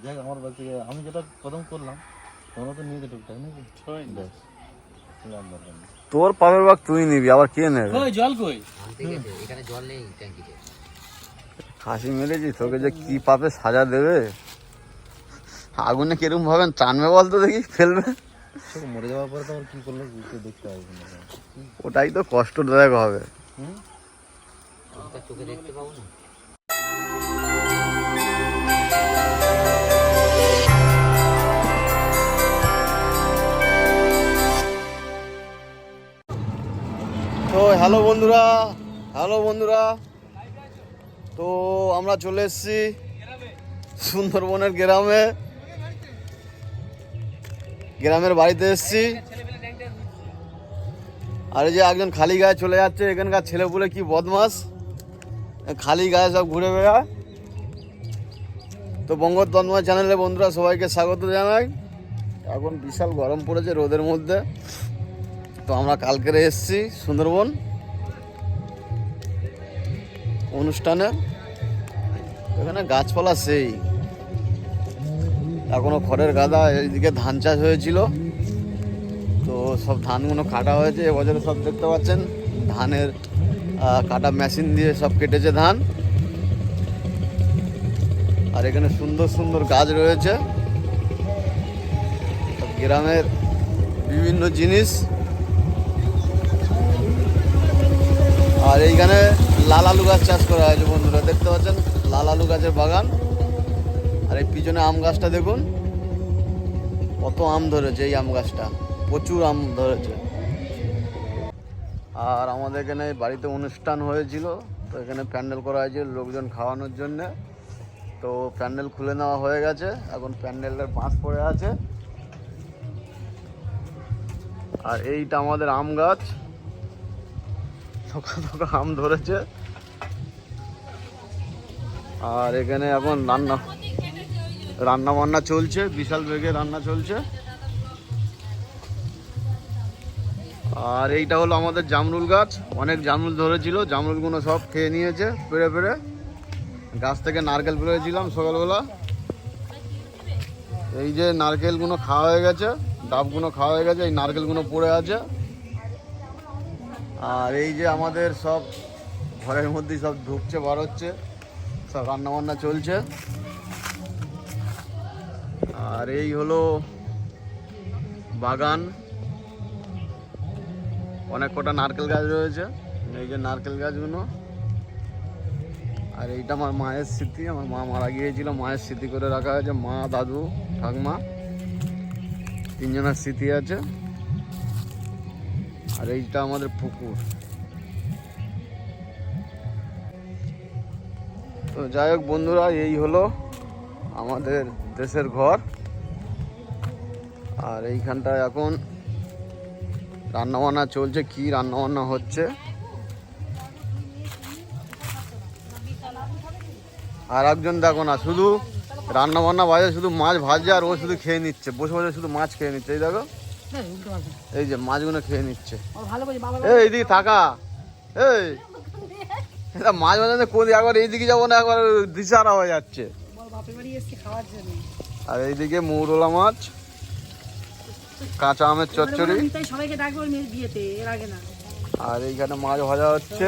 দেখ আমার বাড়ি থেকে আমি যেটা প্রথম করলাম তোমরা তো নিয়ে টুকটাক নাকি ব্যাস দরকার নেই। তোর পাবের বাগ তুই নিবি, আবার কে নেবে? জল কই? এখানে জল নেই ট্যাঙ্কিতে। হাসি মেরেছি তোকে, যে কি পাবে সাজা দেবে। আগুনে কিরম ভাবেন টানবে বলতো, দেখি ফেলবে। মরে যাওয়ার পরে তো আমার কি করলো বুঝতে দেখতে হবে না। ওটাই তো কষ্টদায়ক হবে। চোখে দেখতে পাবো না। তো হ্যালো বন্ধুরা, তো আমরা চলে এসেছি সুন্দরবনের গ্রামের বাড়িতে এসেছি। আর এই যে একজন খালি গায়ে চলে যাচ্ছে, এখানকার ছেলেপুলে কি বদমাস, খালি গায়ে সব ঘুরে বেড়ায়। তো বঙ্গোত্তমা চ্যানেলে বন্ধুরা সবাইকে স্বাগত জানাই। এখন বিশাল গরম পড়েছে রোদের মধ্যে। তো আমরা কালকেরে এসেছি সুন্দরবন অনুষ্ঠানে। এখানে গাছপালা সেই এখনো খড়ের গাদা। এইদিকে ধান চাষ হয়েছিল, তো সব ধানগুলো কাটা হয়েছে এবছরে। সব দেখতে পাচ্ছেন ধানের কাটা মেশিন দিয়ে সব কেটেছে ধান। আর এখানে সুন্দর সুন্দর গাছ রয়েছে, সব গ্রামের বিভিন্ন জিনিস। আর এইখানে লাল আলু গাছ চাষ করা হয়েছে বন্ধুরা, দেখতে পাচ্ছেন লাল আলু গাছের বাগান। আর এই পিছনে আম গাছটা দেখুন কত আম ধরেছে, এই আম গাছটা প্রচুর আম ধরেছে। আর আমাদের এখানে বাড়িতে অনুষ্ঠান হয়েছিল, তো এখানে প্যান্ডেল করা হয়েছে লোকজন খাওয়ানোর জন্য। তো প্যান্ডেল খুলে নেওয়া হয়ে গেছে, এখন প্যান্ডেলের বাঁশ পড়ে আছে। আর এইটা আমাদের আম গাছ, থোকা থোকা আম ধরেছে। আর এখানে এখন রান্না বান্না চলছে, বিশাল বেগে রান্না চলছে। আর এইটা হলো আমাদের জামরুল গাছ, অনেক জামরুল ধরেছিল, জামরুলগুলো সব খেয়ে নিয়েছে পেড়ে পেড়ে। গাছ থেকে নারকেল পেড়েছিলাম সকালবেলা, এই যে নারকেলগুলো খাওয়া হয়ে গেছে, ডাবগুলো খাওয়া হয়ে গেছে, এই নারকেলগুলো পড়ে আছে। আর এই যে আমাদের সব ঘরের মধ্যেই সব ঢুকছে বার হচ্ছে, সব রান্নাবান্না চলছে। আর এই হলো বাগান, অনেক কটা নারকেল গাছ রয়েছে, এই যে নারকেল গাছগুলো। আর এইটা আমার মায়ের স্মৃতি, আমার মা মারা গিয়েছিল, মায়ের স্মৃতি করে রাখা হয়েছে। মা, দাদু, ঠাকমা তিনজনের স্মৃতি আছে। আর এইটা আমাদের পুকুর। তো যাই হোক বন্ধুরা, এই হলো আমাদের দেশের ঘর। আর এইখানটায় এখন রান্নাবান্না চলছে, কি রান্নাবান্না হচ্ছে। আর একজন দেখো না, শুধু রান্নাবান্না বাজে, শুধু মাছ ভাজছে, আর ও শুধু খেয়ে নিচ্ছে, বসে বসে শুধু মাছ খেয়ে নিচ্ছে। এই দেখো, এই যে মাছগুলো খেয়ে নিচ্ছে। এইদিকে থাকা, এই মাছ ভাজা কোন একবার এইদিকে যাবো না, একবার দিশারা হয়ে যাচ্ছে। আর এইদিকে মৌরলা মাছ, কাঁচা আমের চচ্চড়ি। আর এইখানে মাছ ভাজা হচ্ছে,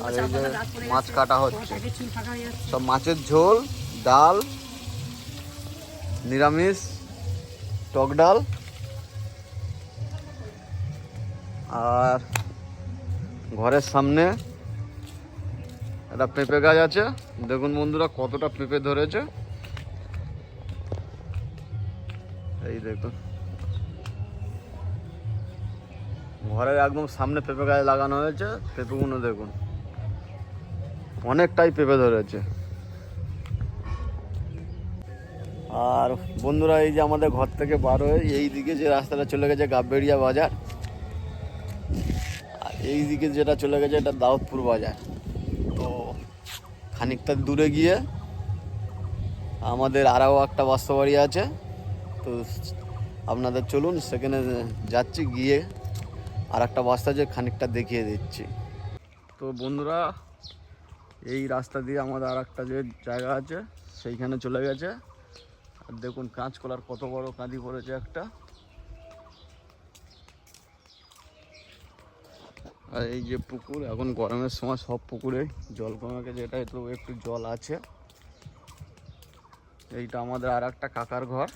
আর এই যে মাছ কাটা হচ্ছে। সব মাছের ঝোল, ডাল, নিরামিষ টক ডাল। আর ঘরের সামনে একটা পেঁপে গাছ আছে, দেখুন বন্ধুরা কতটা পেঁপে ধরেছে। এই দেখুন ঘরের একদম সামনে পেঁপে গাছ লাগানো হয়েছে, পেঁপেগুলো দেখুন অনেকটাই পেঁপে ধরেছে। আর বন্ধুরা এই যে আমাদের ঘর থেকে বার হয়ে এই দিকে যে রাস্তাটা চলে গেছে গাববেড়িয়া বাজার, আর এই দিকে যেটা চলে গেছে এটা দাউদপুর বাজার। তো খানিকটা দূরে গিয়ে আমাদের আরও একটা বাস্তবাড়ি আছে, তো আপনাদের চলুন সেখানে যাচ্ছি, গিয়ে আর একটা বাস্তা যে খানিকটা দেখিয়ে দিচ্ছি। তো বন্ধুরা এই রাস্তা দিয়ে আমাদের আর একটা যে জায়গা আছে সেইখানে চলে গেছে। আর দেখুন কাঁচকলার কত বড় কাঁদি পড়েছে একটা। আর এই যে পুকুর, এখন গরমের সময় সব পুকুরে জল কমে গেছে, যেটা একটু একটু জল আছে। এইটা আমাদের আর একটা কাকার ঘর,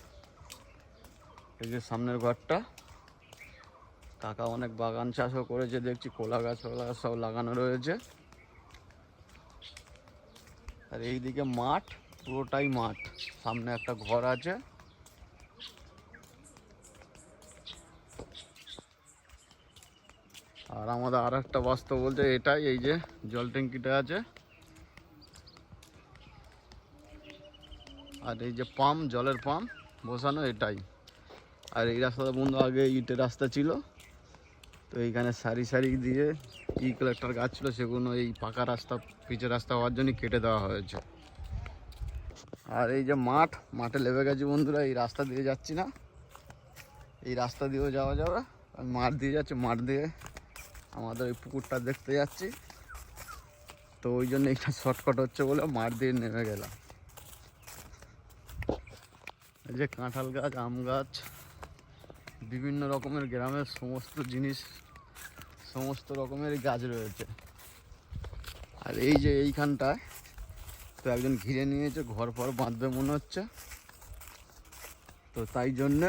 এই যে সামনের ঘরটা। কাকা অনেক বাগান চাষও করেছে দেখছি, কলা গাছ ফলা গাছ সব লাগানো রয়েছে। আর এইদিকে মাঠ, পুরোটাই মাঠ, সামনে একটা ঘর আছে। আর আমাদের আর একটা বাস্তব বলতে এটাই, এই যে জল ট্যাঙ্কিটা আছে, আর এই যে পাম্প, জলের পাম্প বসানো এটাই। আর এই রাস্তাটা বন্ধু আগে ইটের রাস্তা ছিল, তো এইখানে সারি সারি দিয়ে ইউক্যালিপটাস গাছ ছিল, সেগুলো এই পাকা রাস্তা, পিচের রাস্তা হওয়ার জন্য কেটে দেওয়া হয়েছে। আর এই যে মাঠ, মাঠে লেবে গেছি বন্ধুরা। এই রাস্তা দিয়ে যাচ্ছি না, এই রাস্তা দিয়েও যাওয়া যাবে। আমি মাঠ দিয়ে যাচ্ছি, মাঠ দিয়ে আমাদের এই পুকুরটা দেখতে যাচ্ছি, তো ওই জন্য এইটা শর্টকাট হচ্ছে বলে মাঠ দিয়ে নেমে গেলাম। এই যে কাঁঠাল গাছ, আম গাছ, বিভিন্ন রকমের গ্রামের সমস্ত জিনিস, সমস্ত রকমের গাছ রয়েছে। আর এই যে এইখানটায় তো একজন ঘিরে নিয়েছে, ঘর ফর বাঁধবে মনে হচ্ছে, তো তাই জন্যে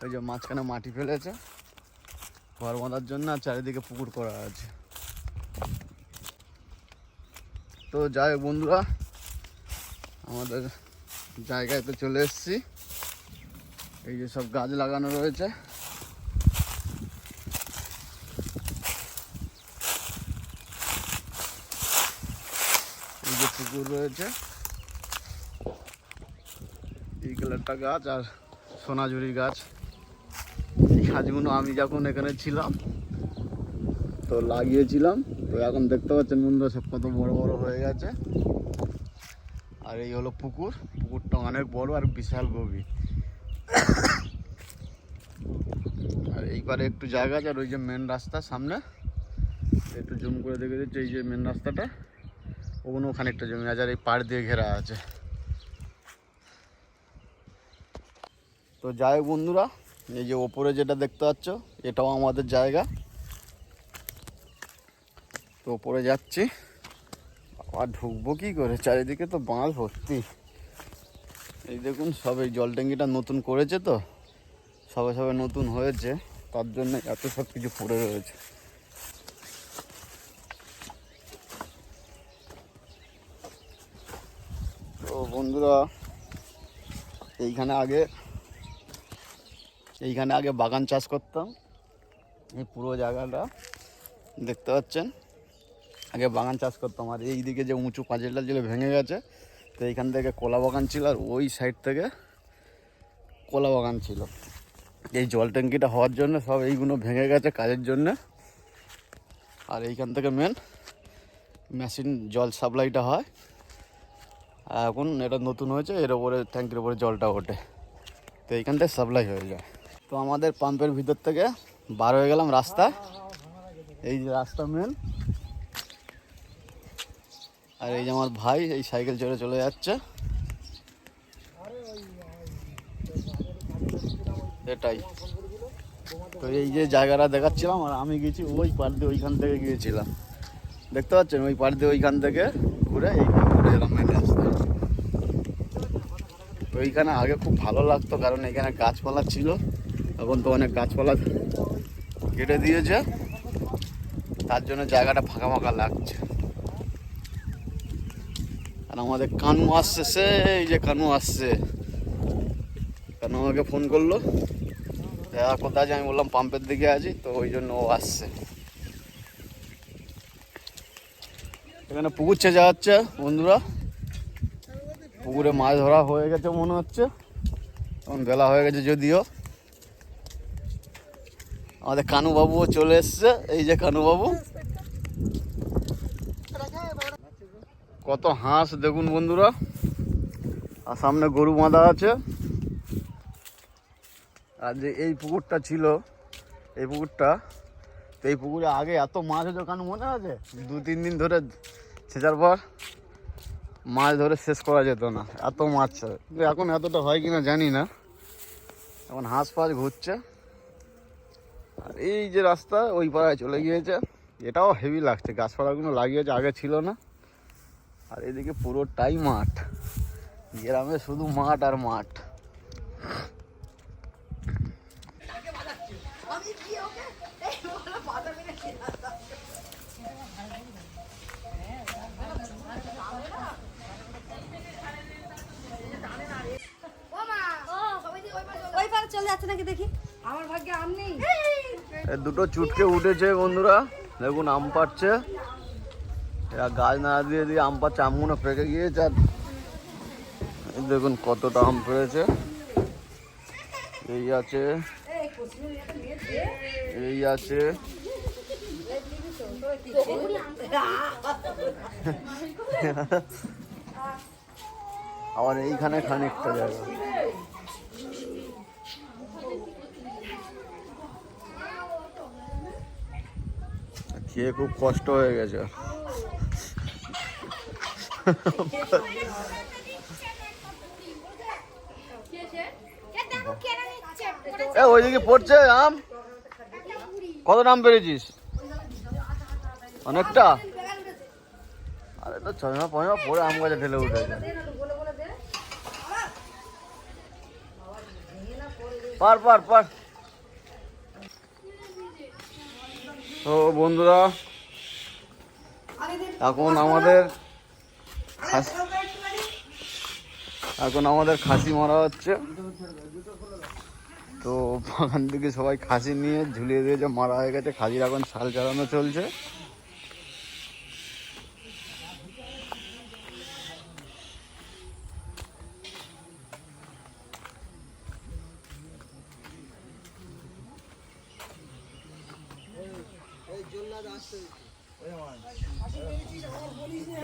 ওই যে মাঝখানে মাটি ফেলেছে ঘর বাঁধার জন্য, আর চারিদিকে পুকুর করা আছে। তো যাই হোক বন্ধুরা, আমাদের জায়গায় তো চলে এসেছি। এই যে সব গাছ লাগানো রয়েছে, এই যে পুকুর রয়েছে, ইউক্যালিপটাস গাছ আর সোনাঝুরি গাছ। এই গাছগুলো আমি যখন এখানে ছিলাম তো লাগিয়েছিলাম, তো এখন দেখতে পাচ্ছেন বন্ধুরা সব কত বড় বড় হয়ে গেছে। আর এই হলো পুকুর, পুকুরটা অনেক বড় আর বিশাল গভীর। আর এইবারে একটু জায়গা আছে, আর ওই যে মেন রাস্তা সামনে একটু জুম করে দেখে দিচ্ছে, এই যে মেন রাস্তাটা, ওখানে খানিকটা জমি আছে, আর এই পাড় দিয়ে ঘেরা আছে। তো যাই হোক বন্ধুরা, এই যে ওপরে যেটা দেখতে পাচ্ছ এটাও আমাদের জায়গা। তো ওপরে যাচ্ছি, আর ঢুকবো কি করে, চারিদিকে তো বাঁশ ভর্তি। এই দেখুন সব এই জল ট্যাঙ্কিটা নতুন করেছে, তো সবে সবে নতুন হয়েছে, তার জন্য এত সব কিছু পড়ে রয়েছে। তো বন্ধুরা, এইখানে আগে বাগান চাষ করতাম। এই পুরো জায়গাটা দেখতে পাচ্ছেন, আগে বাগান চাষ করতাম। আর এইদিকে যে উঁচু পাঁচিলটা ছিল ভেঙে গেছে, তো এইখান থেকে কলা বাগান ছিল, আর ওই সাইড থেকে কলা বাগান ছিল। এই জল ট্যাঙ্কিটা হওয়ার জন্য সব এইগুলো ভেঙে গেছে কাজের জন্য। আর এইখান থেকে মেন মেশিন জল সাপ্লাইটা হয়, আর এখন এটা নতুন হয়েছে, এর ওপরে ট্যাঙ্কির ওপরে জলটা ওঠে, তো এইখান থেকে সাপ্লাই হয়ে যায়। তো আমাদের পাম্পের ভিতর থেকে বার হয়ে গেলাম রাস্তা, এই যে রাস্তা মেন। আর এই যে আমার ভাই এই সাইকেল চড়ে চলে যাচ্ছে, এটাই। তো এই যে জায়গাটা দেখাচ্ছিলাম, আর আমি গেছি ওই পার দিয়ে, ওইখান থেকে গিয়েছিলাম, দেখতে পাচ্ছেন ওই পার দিয়ে, ওইখান থেকে ঘুরে এইখানে ঘুরে এলাম মেন রাস্তায়। তো এইখানে আগে খুব ভালো লাগতো, কারণ এখানে গাছপালা ছিল, এখন তো অনেক গাছপালা কেটে দিয়েছে, তার জন্য জায়গাটা ফাঁকা ফাঁকা লাগছে। আর আমাদের কানু আসছে, সেই যে কানু আসছে, কানু আমাকে ফোন করলো, কোথায় আছে, আমি বললাম পাম্পের দিকে আছি, তো ওই জন্য ও আসছে। এখানে পুকুর ছেঁচা হচ্ছে বন্ধুরা, পুকুরে মাছ ধরা হয়ে গেছে মনে হচ্ছে, এখন বেলা হয়ে গেছে যদিও। আমাদের কানু বাবুও চলে এসছে, এই যে কানু বাবু। কত হাঁস দেখুন বন্ধুরা, আর সামনে গরু বাঁধা আছে। আর যে এই পুকুরটা ছিল, এই পুকুরটা, তো এই পুকুরে আগে এত মাছ হতো, কানু মনে আছে? 2-3 দিন ধরে ছেঁচার পর মাছ ধরে শেষ করা যেত না, এত মাছ ছিল। কিন্তু এখন এতটা হয় কিনা জানি না। এখন হাঁস ফাঁস ঘুরছে। আর এই যে রাস্তা ওই পাড়ায় চলে গিয়েছে, এটাও হেভি লাগছে, গাছপালাগুলো লাগিয়েছে, আগে ছিল না। আর এদিকে পুরোটাই মাঠ, গ্রামে শুধু মাঠ আর মাঠ। দুটো চুটকে উঠেছে বন্ধুরা, দেখুন আম পাচ্ছে। এরা গাছ না দিয়ে দিয়ে আম পাচ্ছে, আমগুলো পেকে গিয়েছে। আর দেখুন কতটা আম পেয়েছে। এই আছে, এই আছে, আবার এইখানে খানিকটা জায়গা। খেয়ে খুব কষ্ট হয়ে গেছে। ওইদিকে পড়ছে আম, কত আম পেরেছিস? অনেকটা। আরে তো ছয়মা পয়মা পরে আম গাছে ঢেলে উঠেছে। পার পার পার। তো বন্ধুরা, এখন আমাদের খাসি মারা হচ্ছে। তো বাগান থেকে সবাই খাসি নিয়ে ঝুলিয়ে দিয়েছে, মারা হয়ে গেছে। খাসির এখন ছাল চালানো চলছে।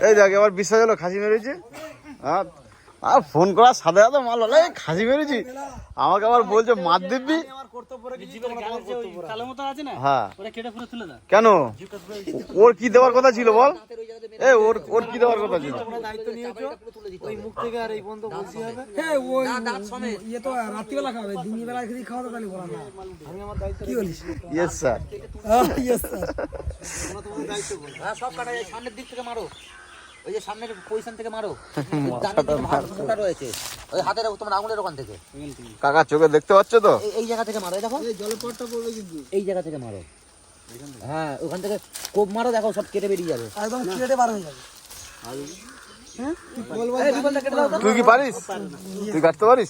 এই দেখ এবার বিশ্বাস হলো খাসি মেরেছি। আর ফোন করার সাথে সাথে মাল হলে খাসি মেরেছি, আমাকে আবার বলছে মার দিবি। হ্যাঁ কেন, ওর কি দেওয়ার কথা ছিল বল? ওর কি দেওয়ার কথা ছিল? Yes sir. সব কাটা যায়, সামনের দিক থেকে মারো, ওই যে সামনের পজিশন থেকে মারো, মোটা রয়েছে ওই হাতের তোমার আঙুলের ওখান থেকে। কাকা চোখে দেখতে পাচ্ছ তো? এই জায়গা থেকে মারো, দেখো জলের পটটা পড়বে কিন্তু, এই জায়গা থেকে মারো। হ্যাঁ ওখান থেকে কোপ মারো, দেখো সব কেটে বেরিয়ে যাবে, একদম কেটে বার হয়ে যাবে। তুই কি পারিস? তুই কাটতে পারিস?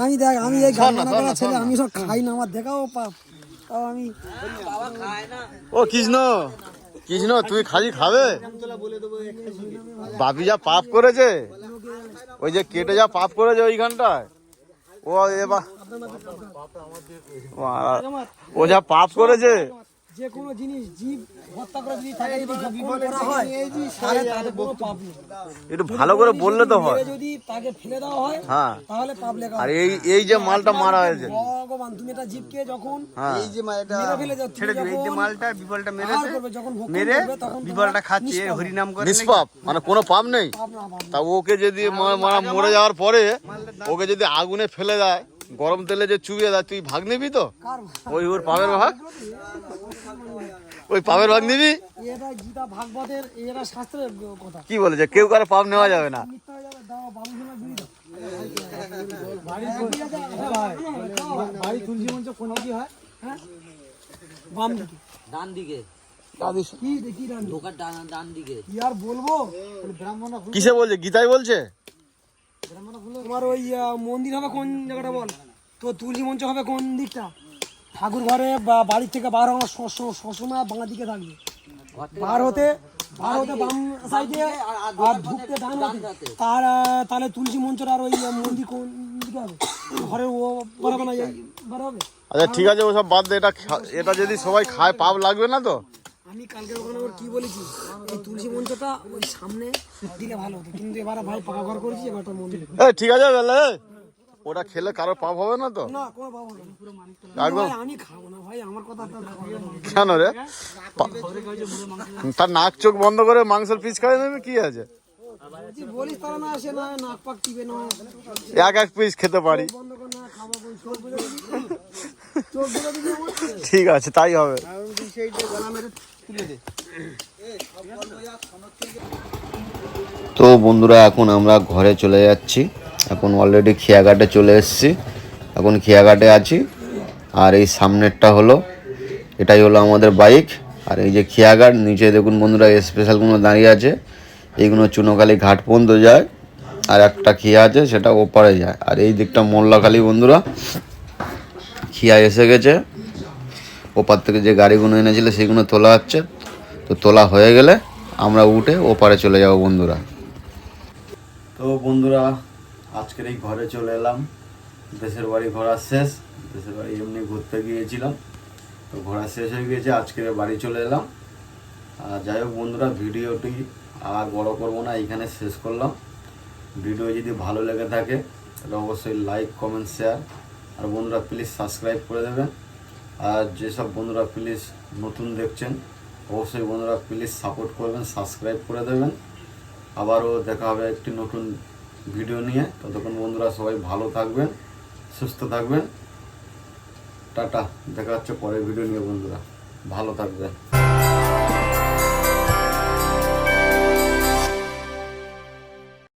আমি দেখ, আমি এই ছেলে, আমি সব খাই না, আমার দেখাও পাপ। আমি ও কৃষ্ণ, কৃষ্ণ তুই খালি খাবে? বাপি যা পাপ করেছে, ওই যে কেটে যা পাপ করেছে ওইখানটায়, ও যা পাপ করেছে। যে কোনো জিনিস জীব হত্যা করে যদি থাকে, যদি ভক্ষণ করা হয় তাহলে তাতে কোনো পাপ নেই। একটু ভালো করে বললে তো হয়। যদি তাকে ফেলে দেওয়া হয় তাহলে পাপ লেখা। আর এই যে মালটা মারা হয়েছে, ভগবান তুমি একটা জীবকে যখন এই যে মালটা ফেলে যাও, ছেড়ে দিবে, এই যে মালটা বিফলটা মেরেছে, যখন মেরে তখন বিফলটা খাচ্ছে, হরিনাম করে নিষ্পাপ, মানে কোনো পাপ নেই। তা ওকে যদি মরে যাওয়ার পরে ওকে যদি আগুনে ফেলে দেয়, গরম তেলে যে চুবিয়ে দেয়, তুই ভাগ নিবি তো? ওই ওর পাপের ভাগ, ওই পাপের ভাগ নিবি? এটা গীতা ভাগবতের এটা শাস্ত্রের কথা। কি বলেছে? কেউ কারো পাপ নেওয়া যাবে না। বাড়ি তুলসী মঞ্চ কোনে কি হয়? হ্যাঁ বাম দিকে, ডান দিকে, কি দেখি ঢোকার ডান দিকে। কি আর বলবো, ব্রাহ্মণ কিসে বলছে? গীতায় বলছে। তোমার ওই মন্দির হবে কোন জায়গাটা বল তো, তুলসী মঞ্চ হবে কোন দিকটা? ঠাকুর ঘরে বা বাড়ির থেকে বার হওয়ার সবসময় বাঁ দিকে থাকবে, বার হতে বাম সাইডে আর ঢুকতে ডান হাতে। তাহলে তুলসী মঞ্চটা আর ওই মন্দির কোন দিকে হবে? ঘরের ও বরাবর না বার হবে। আচ্ছা ঠিক আছে, ওসব বাদ দে। এটা যদি সবাই খায় পাপ লাগবে না তো? আমি কালকে ওখানে ওর কি বলেছি, এই তুলসী মঞ্চটা ওই সামনে দিলে ভালো হতো, কিন্তু এবার ভাই পাকা ঘর করেছি, এবারটা মন্দির। ঠিক আছে ওটা খেলে কারোর পাপ হবে না তো? না কোনো পাবো না একদম। ভাই, আমি খাবো না ভাই, আমার কথা তো কেন রে? তার নাক চোখ বন্ধ করে মাংসের পিস খাই নেবে, কি আছে? তুই বলিস তারা না আসে না, নাক পাক টিপে না এক পিস খেতে পারি। বন্ধ কর না, খাবো কই, চোখ বুঝে দিবি, চোখ বুঝে দিবি আমার। ঠিক আছে, তাই হবে। তো বন্ধুরা, এখন আমরা ঘরে চলে যাচ্ছি। এখন অলরেডি খেয়াঘাটে চলে এসেছি। এখন খেয়াঘাটে আছি। আর এই সামনেরটা হলো, এটাই হলো আমাদের বাইক। আর এই যে খেয়াঘাট, নিচে দেখুন বন্ধুরা স্পেশালগুলো দাঁড়িয়ে আছে। এইগুলো চুনোখালি ঘাট পর্যন্ত যায়। আর একটা খিয়া আছে, সেটা ওপারে যায়। আর এই দিকটা মোল্লাখালী বন্ধুরা, খিয়া এসে গেছে। ওপার থেকে যে গাড়িগুলো এনেছিল সেগুলো তোলা হচ্ছে। তো তোলা হয়ে গেলে আমরা উঠে ওপারে চলে যাব বন্ধুরা। তো বন্ধুরা, আজকের এই ঘরে চলে এলাম। দেশের বাড়ি ঘোরা শেষ। দেশের বাড়ি এমনি ঘুরতে গিয়েছিলাম, তো ঘোরা শেষ হয়ে গিয়েছে, আজকের বাড়ি চলে এলাম। আর যাই হোক বন্ধুরা, ভিডিওটি আর বড় করবো না, এইখানে শেষ করলাম। ভিডিও যদি ভালো লেগে থাকে তাহলে অবশ্যই লাইক, কমেন্ট, শেয়ার। আর বন্ধুরা প্লিজ সাবস্ক্রাইব করে দেবেন। আর যেসব বন্ধুরা প্লিজ নতুন দেখছেন, অবশ্যই বন্ধুরা প্লিজ সাপোর্ট করবেন, সাবস্ক্রাইব করে দেবেন। আবারও দেখা হবে একটি নতুন ভিডিও নিয়ে। ততক্ষণ বন্ধুরা সবাই ভালো থাকবেন, সুস্থ থাকবেন। টাটা, দেখা হচ্ছে পরের ভিডিও নিয়ে বন্ধুরা, ভালো থাকবেন।